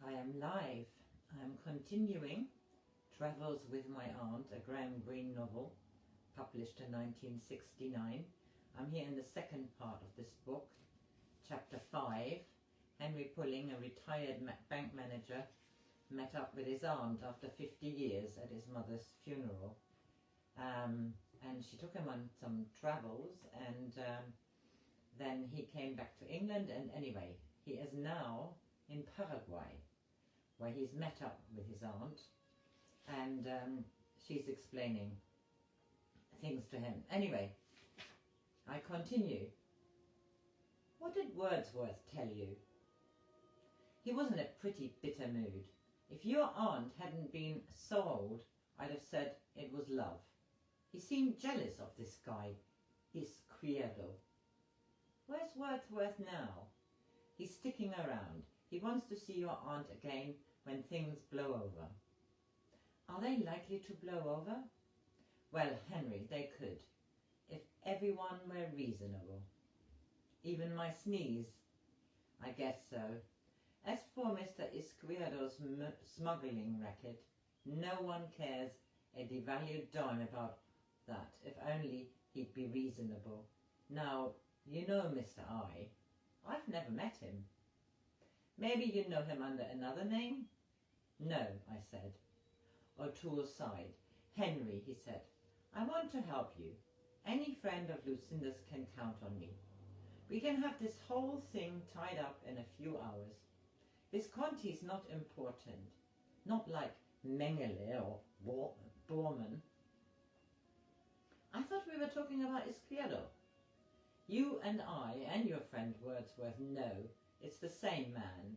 I am live. I am continuing Travels with My Aunt, a Greene novel, published in 1969. I'm here in the second part of this book, chapter 5. Henry Pulling, a retired bank manager, met up with his aunt after 50 years at his mother's funeral. And she took him on some travels, and then he came back to England, and anyway, he is now in Paraguay, where he's met up with his aunt, and she's explaining things to him. Anyway, I continue. What did Wordsworth tell you? He was in a pretty bitter mood. If your aunt hadn't been so old, I'd have said it was love. He seemed jealous of this guy, Izquierdo. Where's Wordsworth now? He's sticking around. He wants to see your aunt again when things blow over. Are they likely to blow over? Well, Henry, they could, if everyone were reasonable. Even my sneeze. I guess so. As for Mr. Izquierdo's smuggling racket, no one cares a devalued dime about that, if only he'd be reasonable. Now, you know Mr. I. I've never met him. Maybe you know him under another name? No, I said. O'Toole sighed. Henry, he said, I want to help you. Any friend of Lucinda's can count on me. We can have this whole thing tied up in a few hours. Visconti's not important. Not like Mengele or Bormann. I thought we were talking about Izquierdo. You and I and your friend Wordsworth know it's the same man.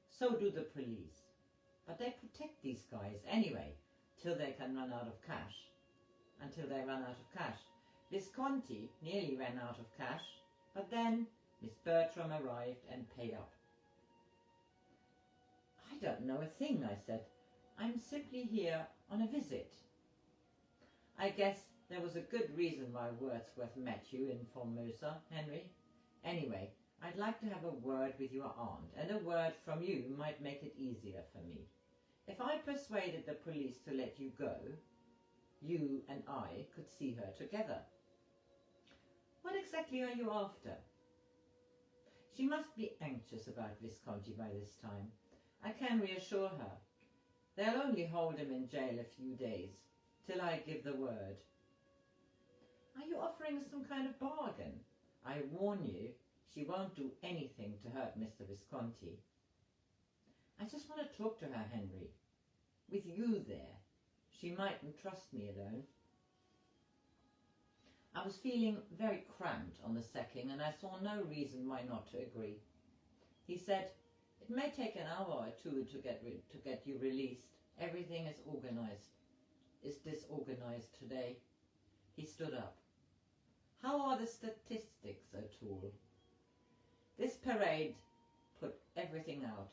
So do the police. But they protect these guys anyway, till they can run out of cash. Until they run out of cash. Visconti nearly ran out of cash, but then Miss Bertram arrived and paid up. I don't know a thing, I said. I'm simply here on a visit. I guess there was a good reason why Wordsworth met you in Formosa, Henry. Anyway, I'd like to have a word with your aunt, and a word from you might make it easier for me. If I persuaded the police to let you go, you and I could see her together. What exactly are you after? She must be anxious about Visconti by this time. I can reassure her. They'll only hold him in jail a few days, till I give the word. Are you offering some kind of bargain? I warn you, she won't do anything to hurt Mr. Visconti. I just want to talk to her, Henry. With you there. She mightn't trust me alone. I was feeling very cramped on the sacking, and I saw no reason why not to agree. He said, it may take an hour or two to get you released. Everything is disorganized today. He stood up. How are the statistics, O'Toole? This parade put everything out.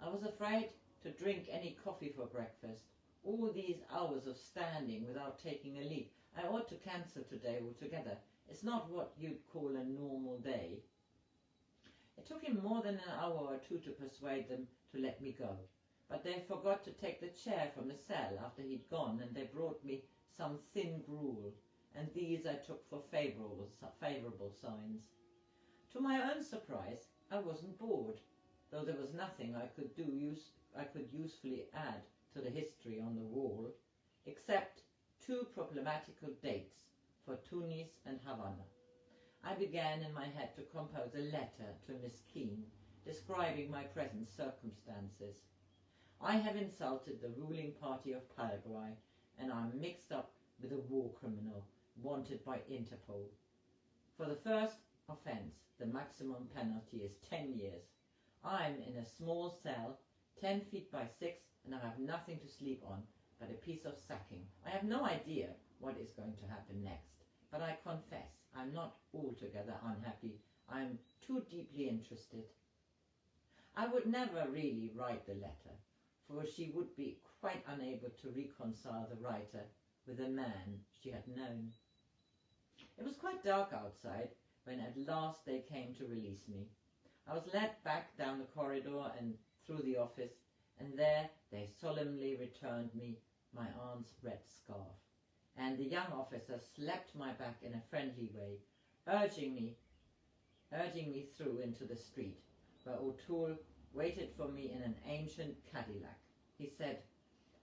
I was afraid to drink any coffee for breakfast. All these hours of standing without taking a leap. I ought to cancel today altogether. It's not what you'd call a normal day. It took him more than an hour or two to persuade them to let me go. But they forgot to take the chair from the cell after he'd gone, and they brought me some thin gruel, and these I took for favourable signs. To my own surprise, I wasn't bored, though there was nothing I could usefully add to the history on the wall, except 2 problematical dates for Tunis and Havana. I began in my head to compose a letter to Miss Keene, describing my present circumstances. I have insulted the ruling party of Paraguay, and I'm mixed up with a war criminal wanted by Interpol. For the first offence, the maximum penalty is 10 years. I'm in a small cell, 10 feet by 6, and I have nothing to sleep on but a piece of sacking. I have no idea what is going to happen next, but I confess I'm not altogether unhappy. I'm too deeply interested. I would never really write the letter, for she would be quite unable to reconcile the writer with the man she had known. It was quite dark outside when at last they came to release me. I was led back down the corridor and through the office, and there they solemnly returned me my aunt's red scarf. And the young officer slapped my back in a friendly way, urging me through into the street, where O'Toole waited for me in an ancient Cadillac. He said,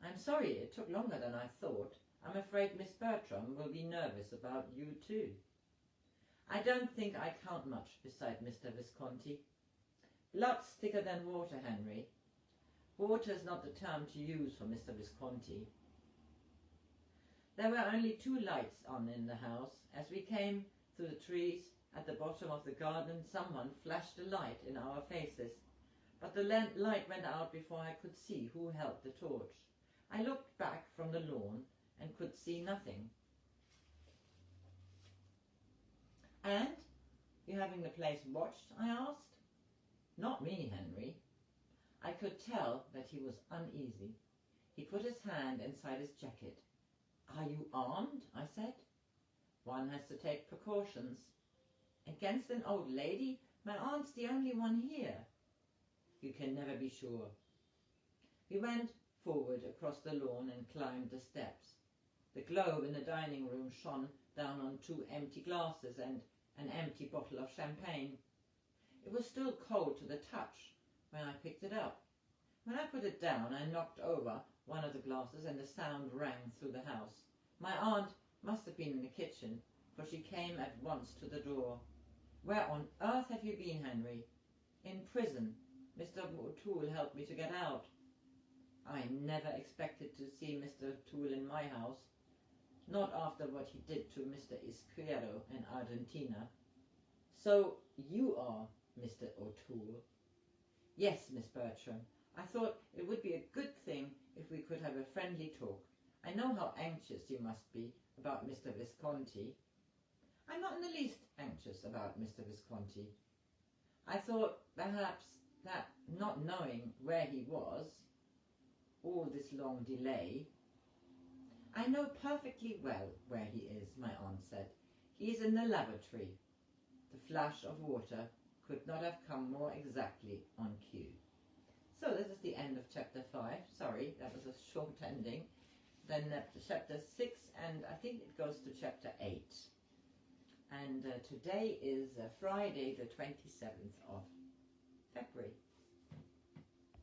"I'm sorry it took longer than I thought. I'm afraid Miss Bertram will be nervous about you too." "I don't think I count much beside Mr. Visconti." "Blood's thicker than water, Henry." "Water's not the term to use for Mr. Visconti." There were only 2 lights on in the house. As we came through the trees at the bottom of the garden, someone flashed a light in our faces, but the light went out before I could see who held the torch. I looked back from the lawn and could see nothing. "And you having the place watched?" I asked. "Not me, Henry." I could tell that he was uneasy. He put his hand inside his jacket. "Are you armed?" I said. "One has to take precautions." "Against an old lady? My aunt's the only one here." "You can never be sure." We went forward across the lawn and climbed the steps. The globe in the dining room shone down on 2 empty glasses and an empty bottle of champagne. It was still cold to the touch when I picked it up. When I put it down, I knocked over one of the glasses and the sound rang through the house. My aunt must have been in the kitchen, for she came at once to the door. "Where on earth have you been, Henry?" "In prison. Mr. O'Toole helped me to get out." I never expected to see Mr. O'Toole in my house, not after what he did to Mr. Izquierdo in Argentina. "So you are Mr. O'Toole?" "Yes, Miss Bertram. I thought it would be a good thing if we could have a friendly talk. I know how anxious you must be about Mr. Visconti." "I'm not in the least anxious about Mr. Visconti." I thought perhaps that, not knowing where he was, all this long delay— "I know perfectly well where he is," my aunt said. "He is in the lavatory." The flash of water could not have come more exactly on cue. So this is the end of chapter 5. Sorry, that was a short ending. Then chapter 6, and I think it goes to chapter 8. And today is Friday the 27th of February.